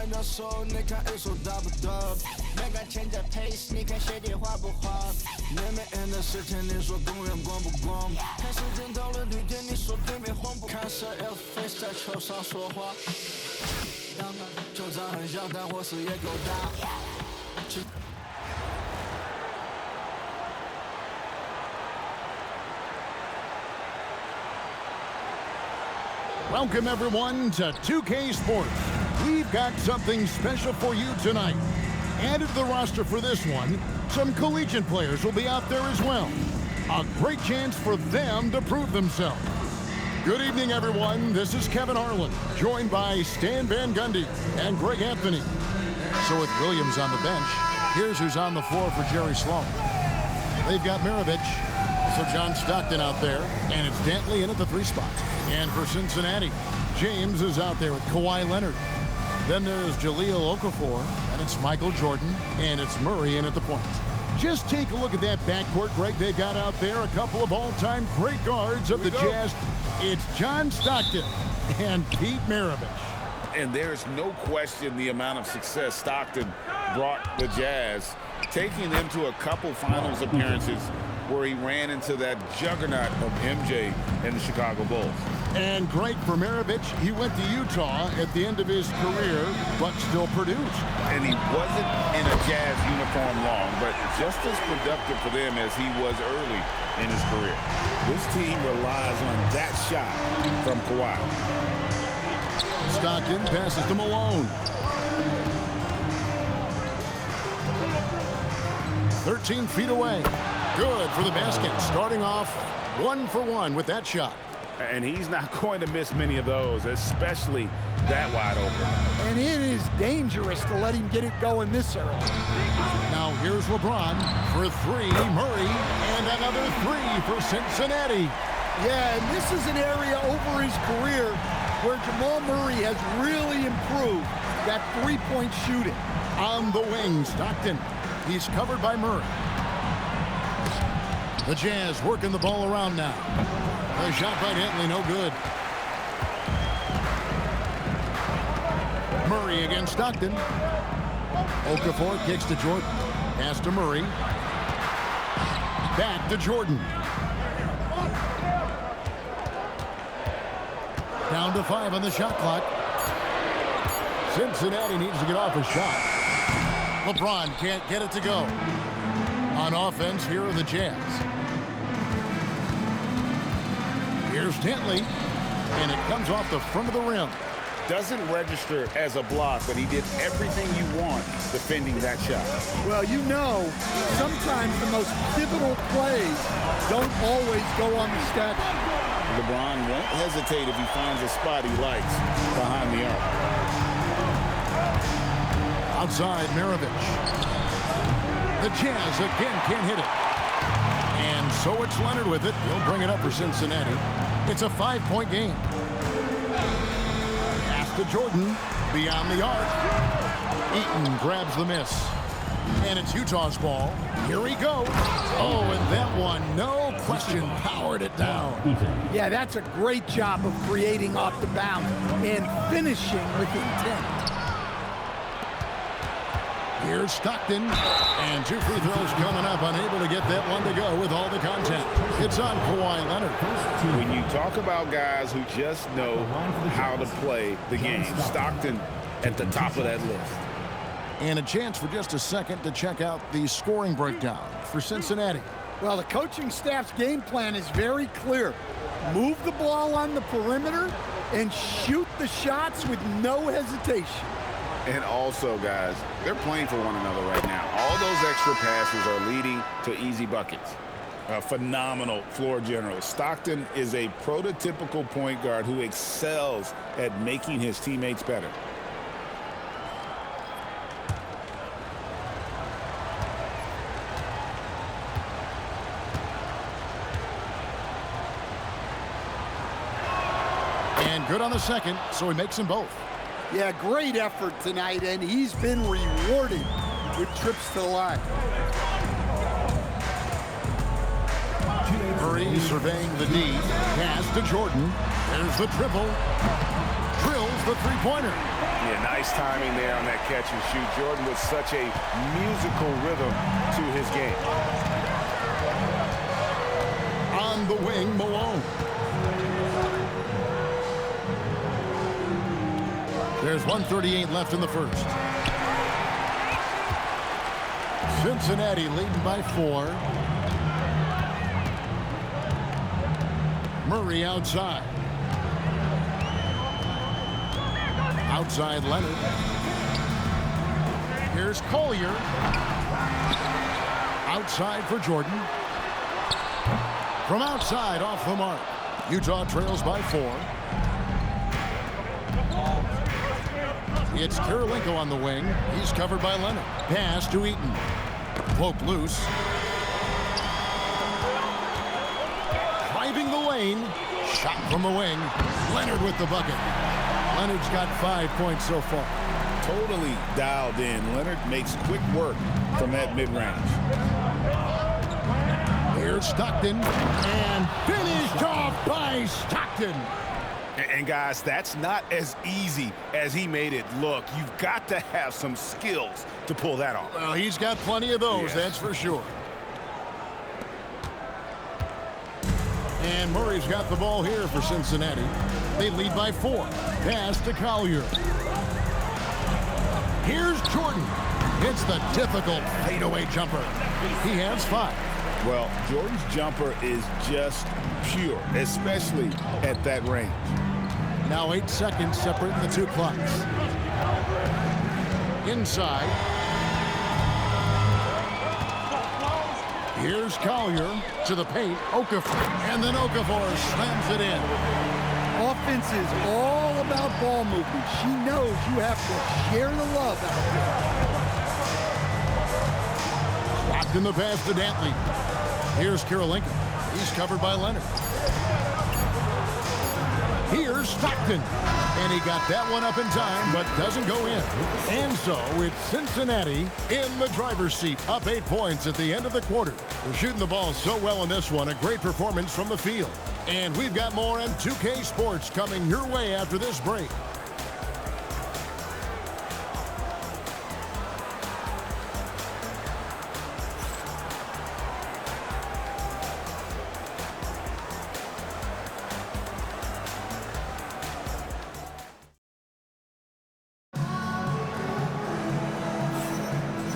的手，你看一手打不打？没感情的 pace， 你看鞋底滑不滑？妹妹 in 的视频，你说公园逛不逛？看时间到了绿点，你说对面红不？看谁 L face 在球上说话。球场很小，但火势也够大。Welcome, everyone, to 2K Sports. We've got something special for you tonight. Added to the roster for this one, some collegiate players will be out there as well. A great chance for them to prove themselves. Good evening, everyone. This is Kevin Harlan, joined by Stan Van Gundy and Greg Anthony. So with Williams on the bench, here's who's on the floor for Jerry Sloan. They've got Maravich, also John Stockton out there, and it's Dantley in at the 3 spot. And for Cincinnati, James is out there with Kawhi Leonard. Then there's Jahlil Okafor, and it's Michael Jordan, and it's Murray in at the point. Just take a look at that backcourt, Greg. They got out there a couple of all-time great guards of the Jazz. It's John Stockton and Pete Maravich. And there's no question the amount of success Stockton brought the Jazz, taking them to a couple finals appearances where he ran into that juggernaut of MJ and the Chicago Bulls. And great for Maravich. He went to Utah at the end of his career, but still produced. And he wasn't in a Jazz uniform long, but just as productive for them as he was early in his career. This team relies on that shot from Kawhi. Stockton passes to Malone. 13 feet away. Good for the basket. Starting off 1 for 1 with that shot. And he's not going to miss many of those, especially that wide open. And it is dangerous to let him get it going this early. Now here's LeBron for 3. Murray, and another 3 for Cincinnati. Yeah, and this is an area over his career where Jamal Murray has really improved that three-point shooting. On the wing, Stockton. He's covered by Murray. The Jazz working the ball around now. The shot by Dantley, no good. Murray against Stockton. Okafor kicks to Jordan. Pass to Murray. Back to Jordan. Down to 5 on the shot clock. Cincinnati needs to get off a shot. LeBron can't get it to go. On offense, here are the Jazz. Here's Dantley, and it comes off the front of the rim. Doesn't register as a block, but he did everything you want defending that shot. Well, you know, sometimes the most pivotal plays don't always go on the stat sheet. LeBron won't hesitate if he finds a spot he likes behind the arc. Outside, Maravich. The Jazz again can't hit it. And so it's Leonard with it. He'll bring it up for Cincinnati. It's a 5-point game. Pass to Jordan. Beyond the arc. Eaton grabs the miss. And it's Utah's ball. Here he goes. Oh, and that one, no question, powered it down. Yeah, that's a great job of creating off the bounce and finishing with intent. Here's Stockton, and 2 free throws coming up, unable to get that one to go with all the contact. It's on Kawhi Leonard. When you talk about guys who just know how to play the game, Stockton at the top of that list. And a chance for just a second to check out the scoring breakdown for Cincinnati. Well, the coaching staff's game plan is very clear. Move the ball on the perimeter and shoot the shots with no hesitation. And also, guys, they're playing for one another right now. All those extra passes are leading to easy buckets. A phenomenal floor general. Stockton is a prototypical point guard who excels at making his teammates better. And good on the second, so he makes them both. Yeah, great effort tonight, and he's been rewarded with trips to the line. Murray surveying the D. Pass to Jordan. There's the triple. Drills the three-pointer. Yeah, nice timing there on that catch and shoot. Jordan with such a musical rhythm to his game. On the wing, Malone. There's 1:38 left in the first. Cincinnati leading by 4. Murray outside. Outside Leonard. Here's Collier. Outside for Jordan. From outside, off the mark. Utah trails by 4. It's Kirilenko on the wing. He's covered by Leonard. Pass to Eaton. Poke loose. Driving the lane. Shot from the wing. Leonard with the bucket. Leonard's got 5 points so far. Totally dialed in. Leonard makes quick work from that mid-range. Here's Stockton. And finished off by Stockton. And guys, that's not as easy as he made it look. You've got to have some skills to pull that off. Well, he's got plenty of those, that's for sure. And Murray's got the ball here for Cincinnati. They lead by 4. Pass to Collier. Here's Jordan. It's the difficult fadeaway jumper. He has 5. Well, Jordan's jumper is just pure, especially at that range. Now 8 seconds separating the 2 clocks. Inside. Here's Collier to the paint. Okafor. And then Okafor slams it in. Offense is all about ball movement. She knows you have to share the love out there. Locked in the pass to Dantley. Here's Kirilenko. He's covered by Leonard. Here's Stockton. And he got that one up in time, but doesn't go in. And so it's Cincinnati in the driver's seat, up 8 points at the end of the quarter. We're shooting the ball so well in this one, a great performance from the field. And we've got more on 2K Sports coming your way after this break.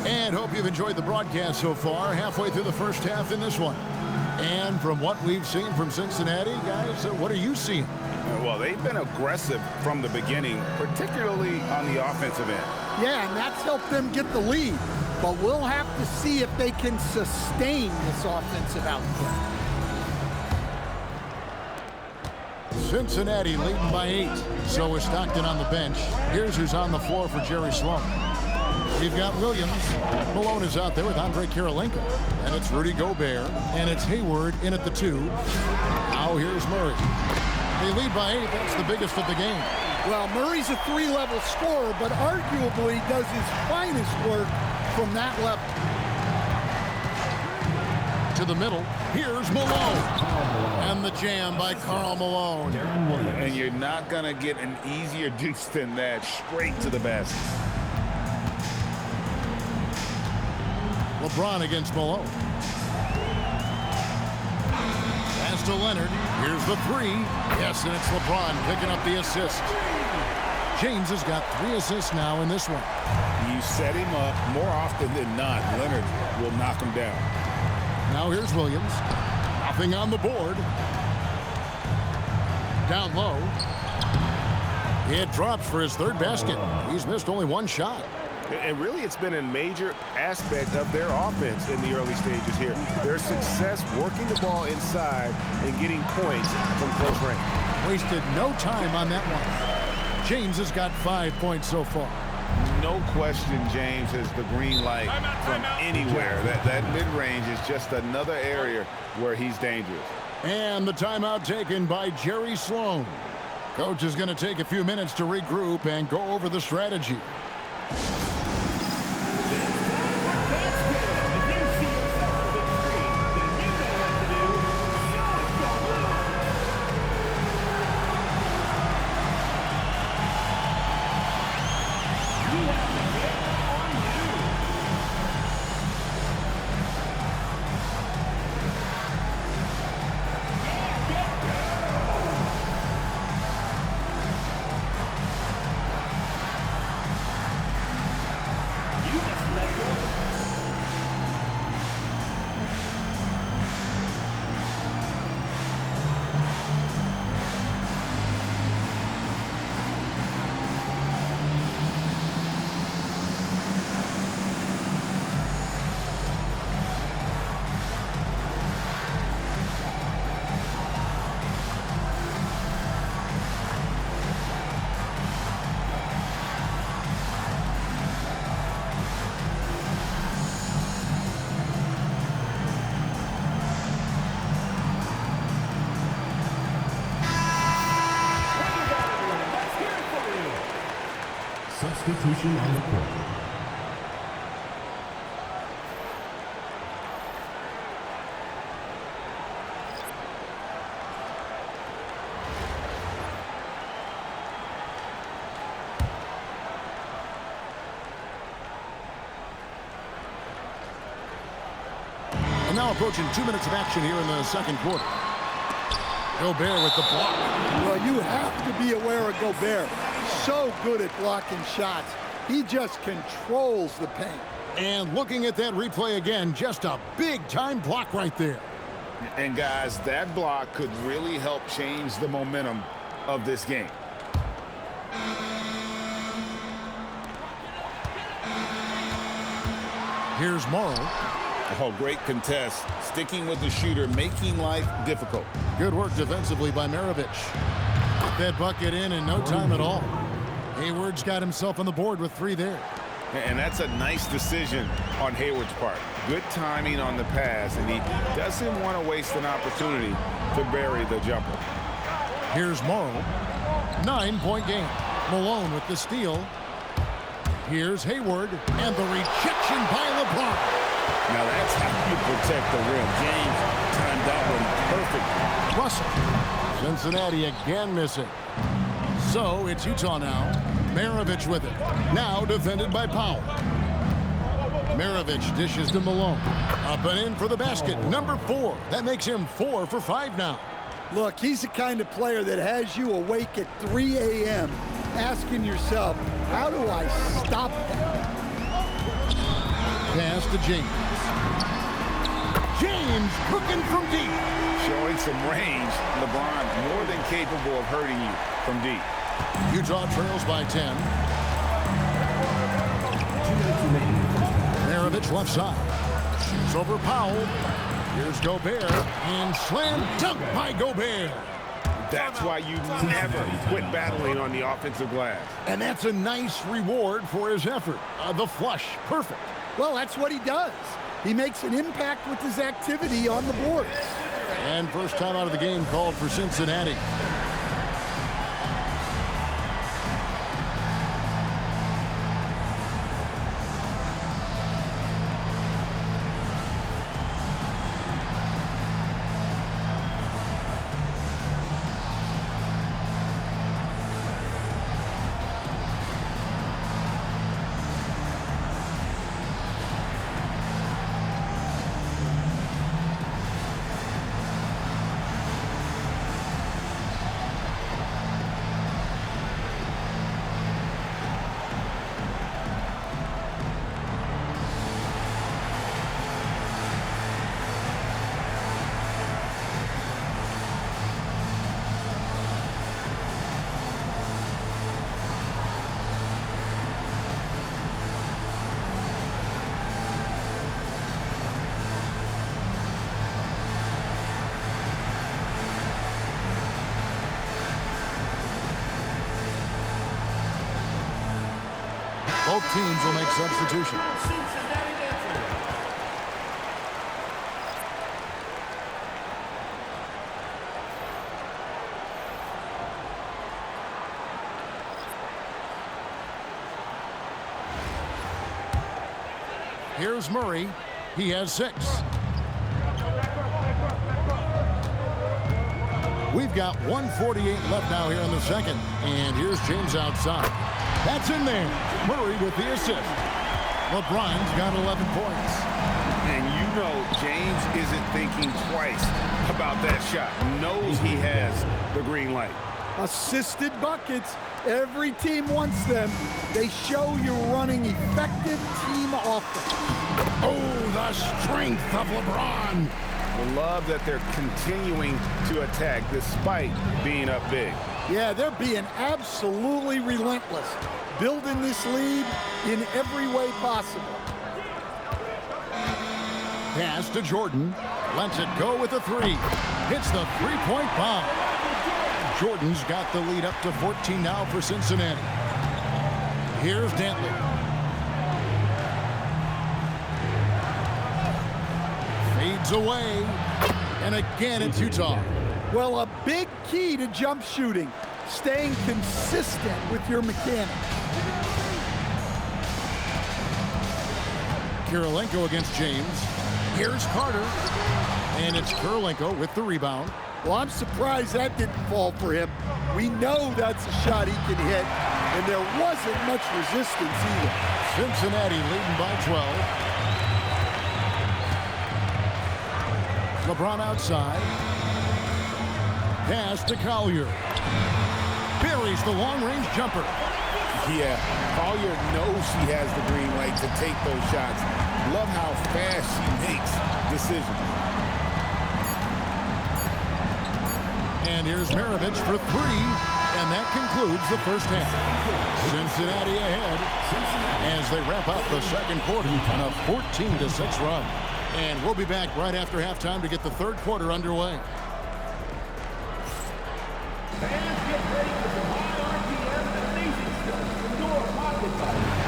And hope you've enjoyed the broadcast so far, halfway through the first half in this one. And from what we've seen from Cincinnati, guys, what are you seeing? Well, they've been aggressive from the beginning, particularly on the offensive end. Yeah, and that's helped them get the lead. But we'll have to see if they can sustain this offensive output. Cincinnati leading by 8. So is Stockton on the bench. Here's who's on the floor for Jerry Sloan. We've got Williams. Malone is out there with Andre Kirilenko. And it's Rudy Gobert. And it's Hayward in at the 2. Now here's Murray. They lead by 8. That's the biggest of the game. Well, Murray's a 3-level scorer, but arguably does his finest work from that level. To the middle. Here's Malone. And the jam by Karl Malone. And you're not going to get an easier deuce than that. Straight to the basket. LeBron against Malone. Pass to Leonard. Here's the 3. Yes, and it's LeBron picking up the assist. James has got 3 assists now in this one. You set him up more often than not. Leonard will knock him down. Now here's Williams. Nothing on the board. Down low. It drops for his 3rd basket. He's missed only 1 shot. And really, it's been a major aspect of their offense in the early stages here. Their success working the ball inside and getting points from close range. Wasted no time on that one. James has got 5 points so far. No question James has the green light from anywhere. That mid-range is just another area where he's dangerous. And the timeout taken by Jerry Sloan. Coach is going to take a few minutes to regroup and go over the strategy. Substitution on the court. And now approaching 2 minutes of action here in the second quarter. Gobert with the block. Well, you have to be aware of Gobert. So good at blocking shots. He just controls the paint. And looking at that replay again, just a big-time block right there. And, guys, that block could really help change the momentum of this game. Here's Morrow. Oh, great contest. Sticking with the shooter, making life difficult. Good work defensively by Maravich. Put that bucket in no time at all. Hayward's got himself on the board with 3 there. And that's a nice decision on Hayward's part. Good timing on the pass, and he doesn't want to waste an opportunity to bury the jumper. Here's Morrow. 9-point game. Malone with the steal. Here's Hayward, and the rejection by LeBron. Now that's how you protect the rim. James timed that one perfect. Russell. Cincinnati again missing. So it's Utah now. Maravich with it. Now defended by Powell. Maravich dishes to Malone. Up and in for the basket. Number 4. That makes him 4 for 5 now. Look, he's the kind of player that has you awake at 3 a.m. asking yourself, how do I stop that? Pass to James. James cooking from deep. Showing some range. LeBron more than capable of hurting you from deep. Utah trails by 10. Maravich left side. Shoots over Powell. Here's Gobert. And slam dunk by Gobert. That's why you never quit battling on the offensive glass. And that's a nice reward for his effort. The flush. Perfect. Well, that's what he does. He makes an impact with his activity on the boards. And first time out of the game called for Cincinnati. Both teams will make substitutions. Here's Murray. He has 6. We've got 1:48 left now here in the second. And here's James outside. That's in there. Murray with the assist. LeBron's got 11 points. And you know James isn't thinking twice about that shot. Knows he has the green light. Assisted buckets. Every team wants them. They show you're running effective team offense. Oh, the strength of LeBron. I love that they're continuing to attack despite being up big. Yeah, they're being absolutely relentless, building this lead in every way possible. Pass to Jordan. Lets it go with a three. Hits the three-point bomb. Jordan's got the lead up to 14 now for Cincinnati. Here's Dantley. Fades away. And again, it's Utah. Well, a big key to jump shooting, staying consistent with your mechanics. Kirilenko against James. Here's Carter. And it's Kirilenko with the rebound. Well, I'm surprised that didn't fall for him. We know that's a shot he can hit, and there wasn't much resistance either. Cincinnati leading by 12. LeBron outside. Pass to Collier. Buries the long-range jumper. Yeah, Collier knows she has the green light to take those shots. Love how fast she makes decisions. And here's Maravich for three, and that concludes the first half. Cincinnati ahead as they wrap up the second quarter on a 14-6 run. And we'll be back right after halftime to get the third quarter underway. Fans get ready for some high RPM and amazing stuff from your pocket bike.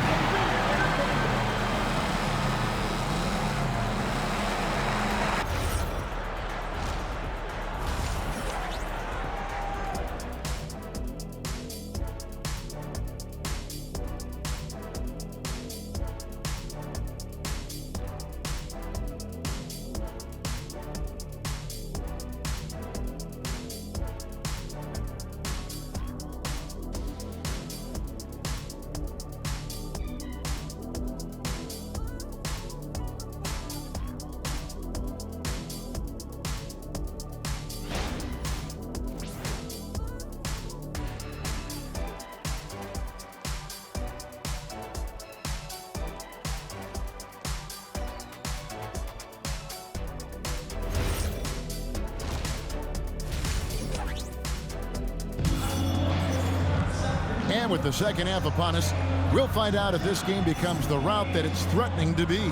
And with the second half upon us, we'll find out if this game becomes the rout that it's threatening to be.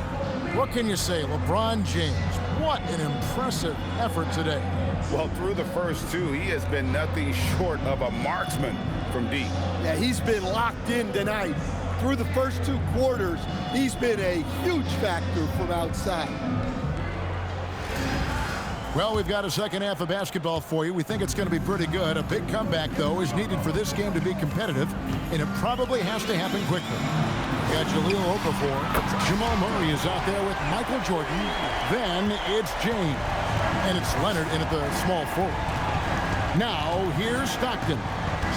What can you say, LeBron James? What an impressive effort today. Well, through the first two, he has been nothing short of a marksman from deep. Yeah, he's been locked in tonight. Through the first two quarters, he's been a huge factor from outside. Well, we've got a second half of basketball for you. We think it's going to be pretty good. A big comeback, though, is needed for this game to be competitive, and it probably has to happen quickly. Got Jahlil Okafor. Jamal Murray is out there with Michael Jordan. Then it's James. And it's Leonard in at the small forward. Now, here's Stockton.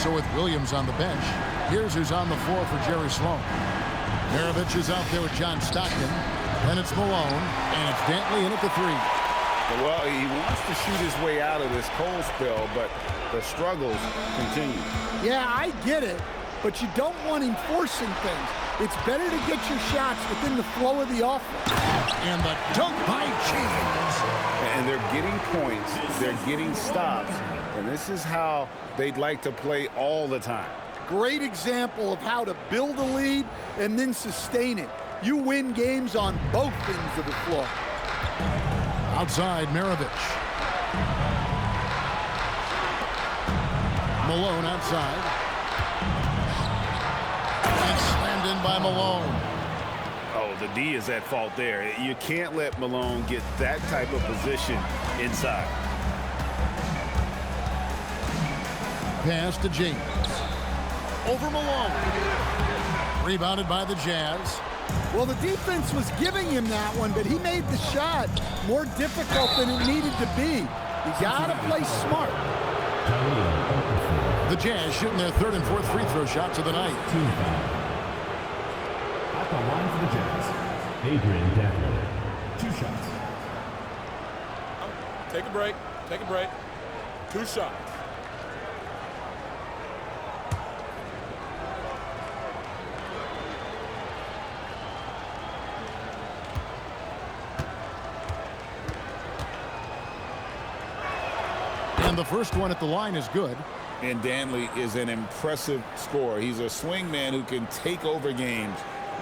So with Williams on the bench, here's who's on the floor for Jerry Sloan. Maravich is out there with John Stockton. Then it's Malone, and it's Dantley in at the three. Well, he wants to shoot his way out of this cold spell, but the struggles continue. Yeah, I get it, but you don't want him forcing things. It's better to get your shots within the flow of the offense. And the dunk by James. And they're getting points, they're getting stops, and this is how they'd like to play all the time. Great example of how to build a lead and then sustain it. You win games on both ends of the floor. Outside, Maravich. Malone outside. And slammed in by Malone. Oh, the D is at fault there. You can't let Malone get that type of position inside. Pass to James. Over Malone. Rebounded by the Jazz. Well, the defense was giving him that one, but he made the shot more difficult than it needed to be. You gotta play smart. The Jazz shooting their third and fourth free throw shots of the night. Team foul. At the line for the Jazz, Adrian Dantley. 2 shots. Take a break. Take a break. 2 shots. And the first one at the line is good. And Dantley is an impressive scorer. He's a swing man who can take over games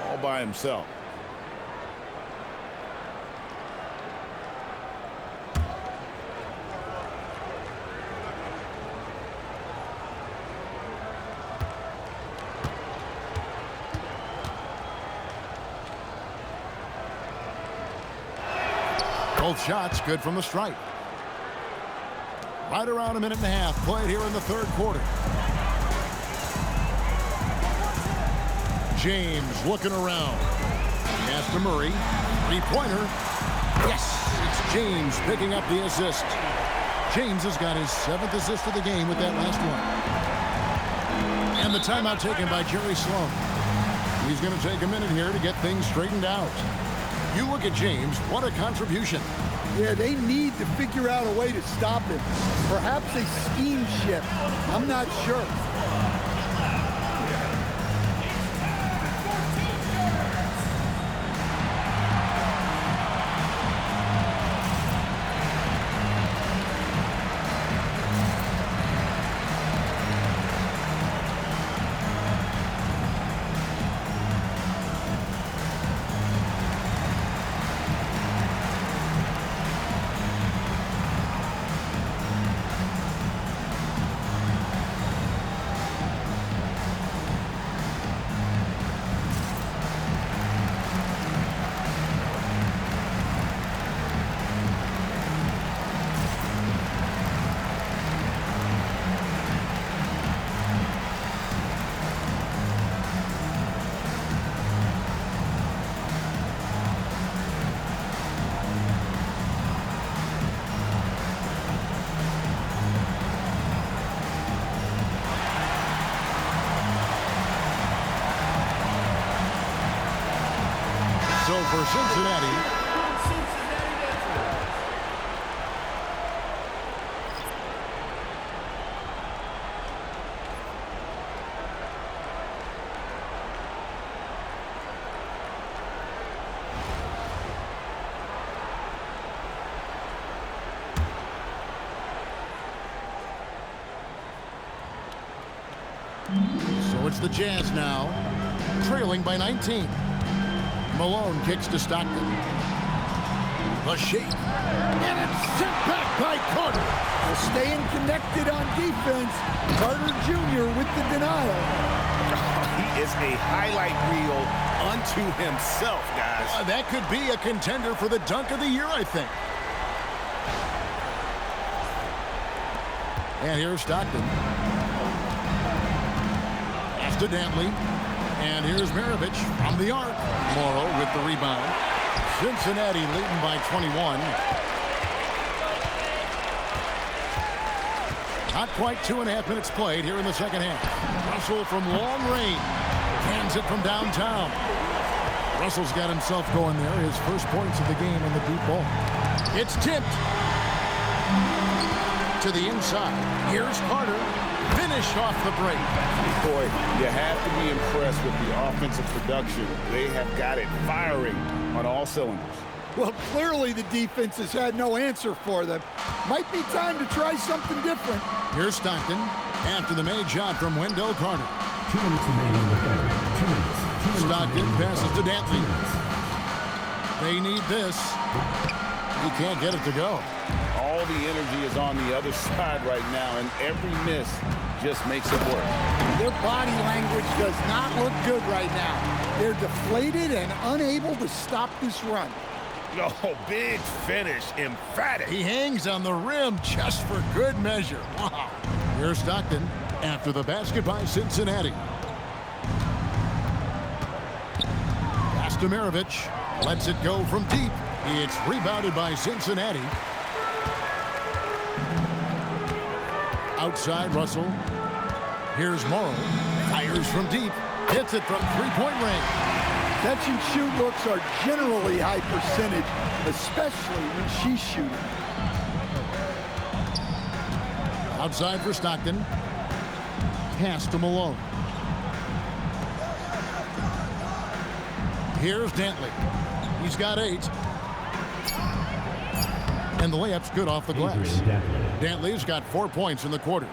all by himself. Both shots good from the stripe. Right around a minute and a half played here in the third quarter. James looking around. Pass to Murray. Three-pointer. Yes! It's James picking up the assist. James has got his 7th assist of the game with that last one. And the timeout taken by Jerry Sloan. He's going to take a minute here to get things straightened out. You look at James, what a contribution. Yeah, they need to figure out a way to stop him. Perhaps a scheme shift. I'm not sure. So for Cincinnati, so it's the Jazz now, trailing by 19. Malone kicks to Stockton. The shake. And it's sent back by Carter. Well, staying connected on defense. Carter Jr. with the denial. He is a highlight reel unto himself, guys. That could be a contender for the dunk of the year, I think. And here's Stockton. Pass to Dantley. And here's Maravich from the arc. Morrow with the rebound. Cincinnati leading by 21. Not quite 2.5 minutes played here in the second half. Russell from long range. Hands it from downtown. Russell's got himself going there. His first points of the game in the deep ball. It's tipped to the inside. Here's Carter. Finish off the break. Boy, you have to be impressed with the offensive production. They have got it firing on all cylinders. Well, clearly the defense has had no answer for them. Might be time to try something different. Here's Stockton after the made shot from Wendell Carter. 2 minutes remaining in the third. 2 minutes. Stockton passes to Dantley. They need this. He can't get it to go. All the energy is on the other side right now, and every miss just makes it work. Their body language does not look good right now. They're deflated and unable to stop this run. Oh, big finish, emphatic. He hangs on the rim just for good measure. Wow. Here's Stockton after the basket by Cincinnati. Pass to Maravich. Lets it go from deep. It's rebounded by Cincinnati. Outside Russell. Here's Morrow. Fires from deep. Hits it from three-point range. Catch and shoot looks are generally high percentage, especially when she's shooting. Outside for Stockton. Pass to Malone. Here's Dantley. He's got 8. And the layup's good off the glass. Dantley's got 4 points in the quarter.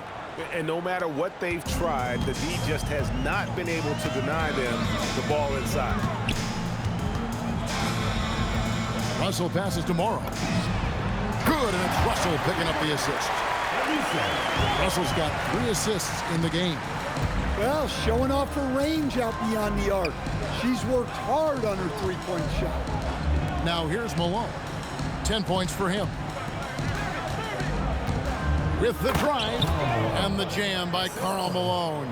And no matter what they've tried, the D just has not been able to deny them the ball inside. Russell passes to Morrow. Good, and it's Russell picking up the assist. Russell's got 3 assists in the game. Well, showing off her range out beyond the arc. She's worked hard on her three-point shot. Now here's Malone. 10 points for him. With the drive and the jam by Karl Malone.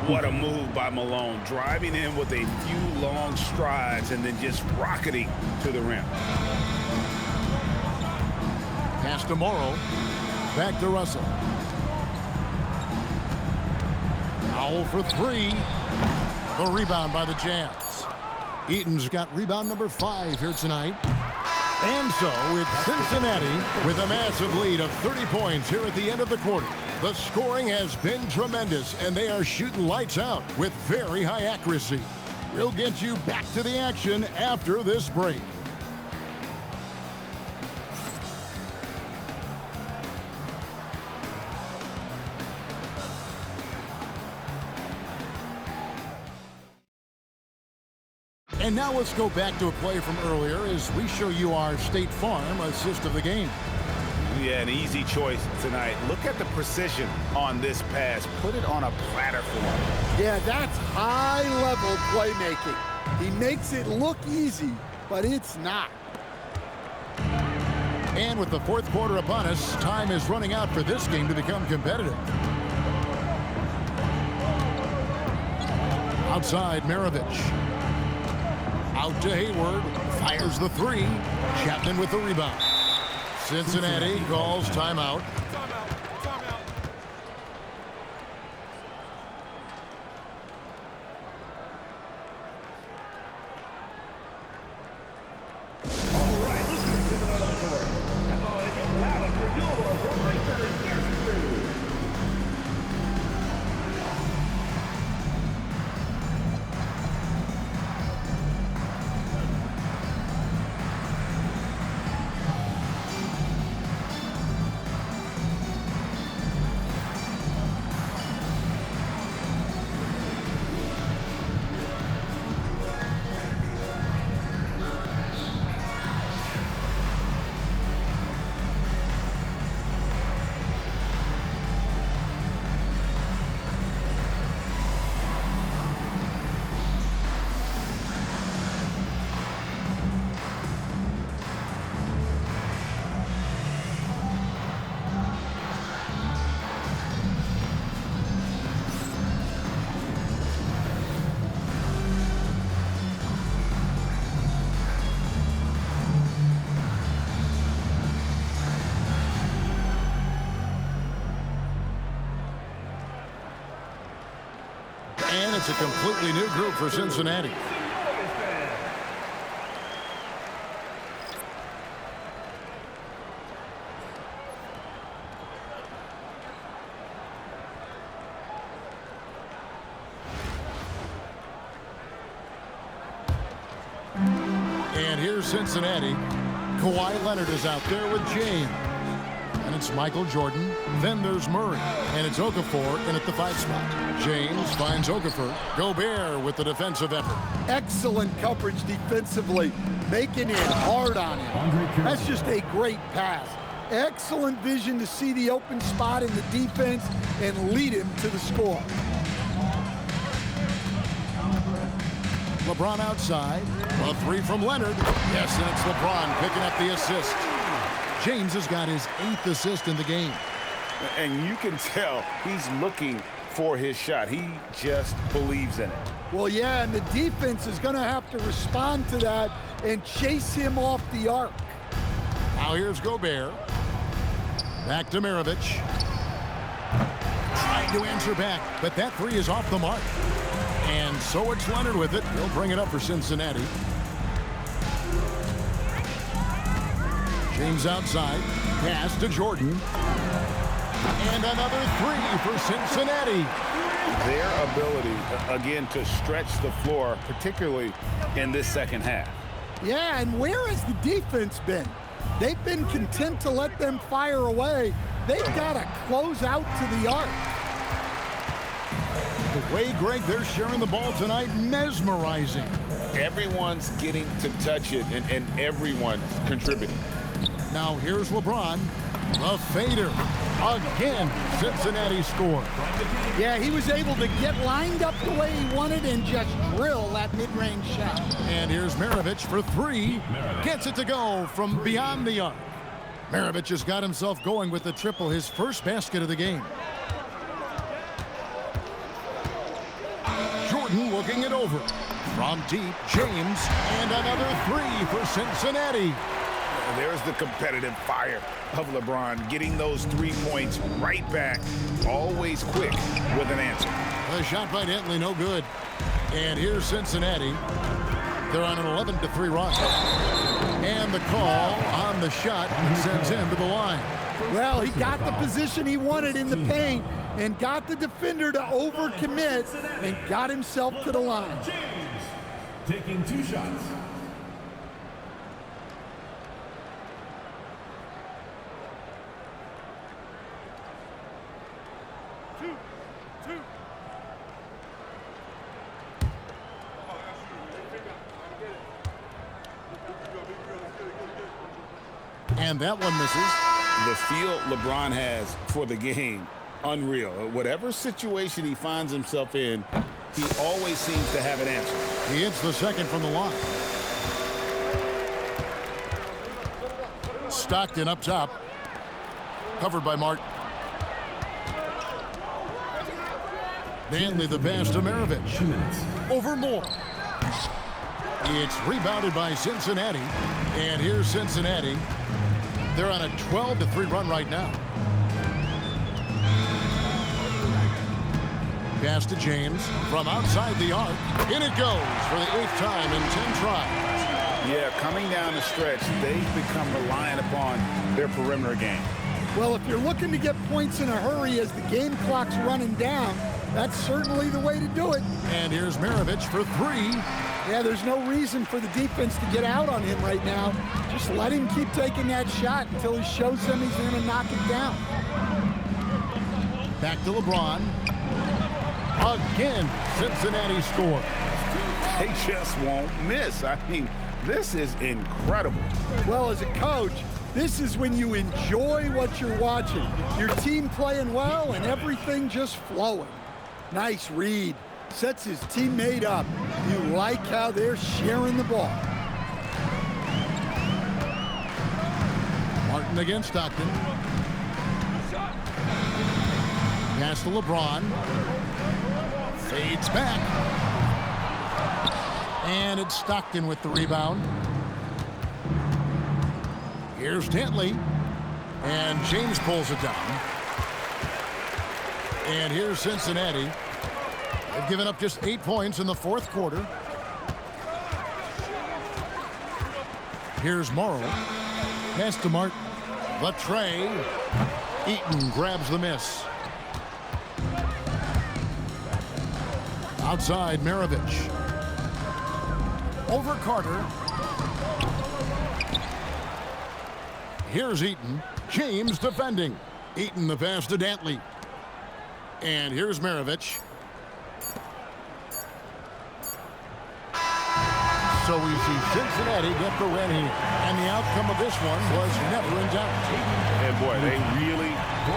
What a move by Malone, driving in with a few long strides and then just rocketing to the rim. Pass to Morrow. Back to Russell. Foul for 3. The rebound by the Jazz. Eaton's got rebound number 5 here tonight. And so it's Cincinnati with a massive lead of 30 points here at the end of the quarter. The scoring has been tremendous, and they are shooting lights out with very high accuracy. We'll get you back to the action after this break. And now let's go back to a play from earlier as we show you our State Farm assist of the game. Yeah, an easy choice tonight. Look at the precision on this pass. Put it on a platter for him. Yeah, that's high-level playmaking. He makes it look easy, but it's not. And with the fourth quarter upon us, time is running out for this game to become competitive. Outside, Maravich. Out to Hayward. Fires the 3. Chapman with the rebound. Cincinnati calls timeout. And it's a completely new group for Cincinnati. And here's Cincinnati. Kawhi Leonard is out there with James. And it's Michael Jordan. Then there's Murray. And it's Okafor in at the 5 spot. James finds Okafor. Gobert with the defensive effort. Excellent coverage defensively, making it hard on him. That's just a great pass. Excellent vision to see the open spot in the defense and lead him to the score. LeBron outside. A 3 from Leonard. Yes, and it's LeBron picking up the assist. James has got his 8th assist in the game. And you can tell he's looking for his shot. He just believes in it. Well, yeah, and the defense is going to have to respond to that and chase him off the arc. Now here's Gobert. Back to Maravich. Trying tried to answer back, but that three is off the mark. And so it's Leonard with it. He'll bring it up for Cincinnati. James outside. Pass to Jordan. And another three for Cincinnati. Their ability, again, to stretch the floor, particularly in this second half. Yeah, and where has the defense been? They've been content to let them fire away. They've got to close out to the arc. The way, Greg, they're sharing the ball tonight, mesmerizing. Everyone's getting to touch it, and everyone contributing. Now here's LeBron. The fader. Again, Cincinnati scored. Yeah, he was able to get lined up the way he wanted and just drill that mid-range shot. And here's Maravich for three. Gets it to go from beyond the arc. Maravich has got himself going with the triple, his first basket of the game. Jordan looking it over. From deep, James, and another three for Cincinnati. There's the competitive fire of LeBron, getting those 3 points right back, always quick with an answer. The shot by Dantley, no good. And here's Cincinnati. They're on an 11-3 run. And the call on the shot sends him to the line. Well, he got the position he wanted in the paint and got the defender to overcommit and got himself to the line. James taking 2 shots. And that one misses. The feel LeBron has for the game, unreal. Whatever situation he finds himself in, he always seems to have an answer. He hits the second from the line. Stockton up top. Covered by Martin. Dantley the pass to Maravich. 2 minutes. Over Moore. It's rebounded by Cincinnati. And here's Cincinnati. They're on a 12-3 run right now. Pass to James from outside the arc. In it goes for the 8th time in 10 tries. Yeah, coming down the stretch, they've become reliant upon their perimeter game. Well, if you're looking to get points in a hurry as the game clock's running down, that's certainly the way to do it. And here's Maravich for three. Yeah, there's no reason for the defense to get out on him right now. Just let him keep taking that shot until he shows them he's going to knock it down. Back to LeBron. Again, Cincinnati scores. They just won't miss. I mean, this is incredible. Well, as a coach, this is when you enjoy what you're watching. Your team playing well and everything just flowing. Nice read. Sets his teammate up. You like how they're sharing the ball. Martin against Stockton. Pass to LeBron. Fades back. And it's Stockton with the rebound. Here's Dantley. And James pulls it down. And here's Cincinnati. They've given up just 8 points in the 4th quarter. Here's Morrow. Pass to Martin. The tray. Eaton grabs the miss. Outside, Maravich. Over Carter. Here's Eaton. James defending. Eaton the pass to Dantley. And here's Maravich. So we see Cincinnati get the win here. And the outcome of this one was never in doubt. And boy, they really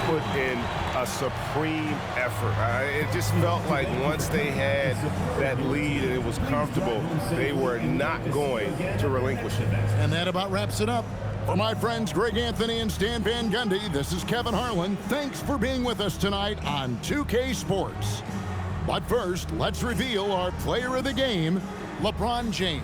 put in a supreme effort. It just felt like once they had that lead and it was comfortable, they were not going to relinquish it. And that about wraps it up. For my friends Greg Anthony and Stan Van Gundy, this is Kevin Harlan. Thanks for being with us tonight on 2K Sports. But first, let's reveal our player of the game, LeBron James.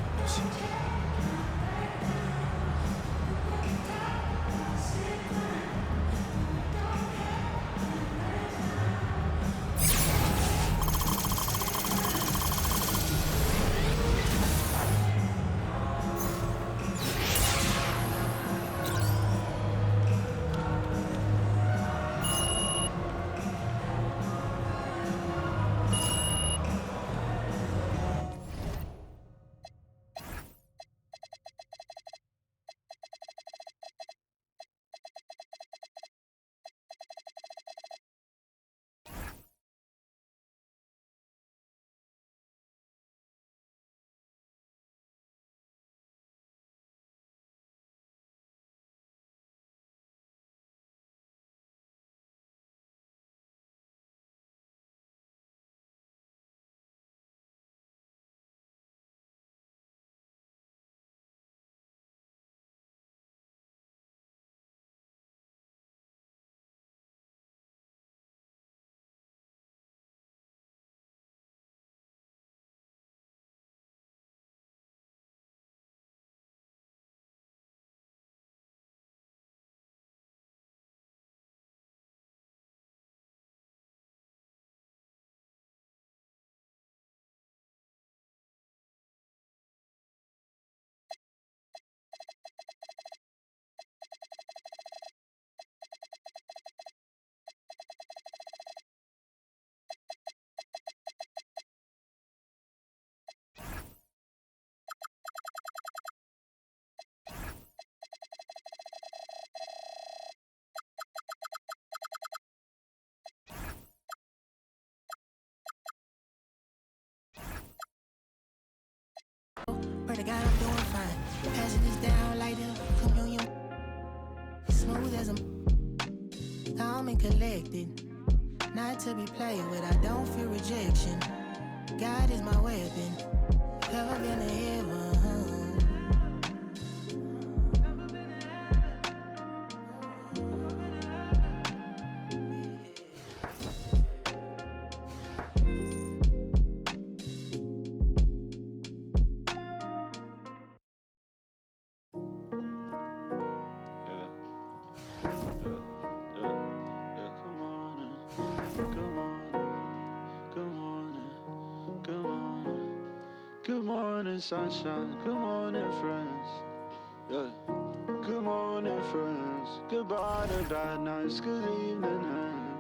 God, I'm doing fine. Passing this down like the communion. Smooth as a calm and collected. Not to be played with, I don't feel rejection. God is my weapon. Never been to heaven. Good morning, sunshine. Good morning, friends. Yeah. Good morning, friends. Goodbye to bad nights. Good evening, and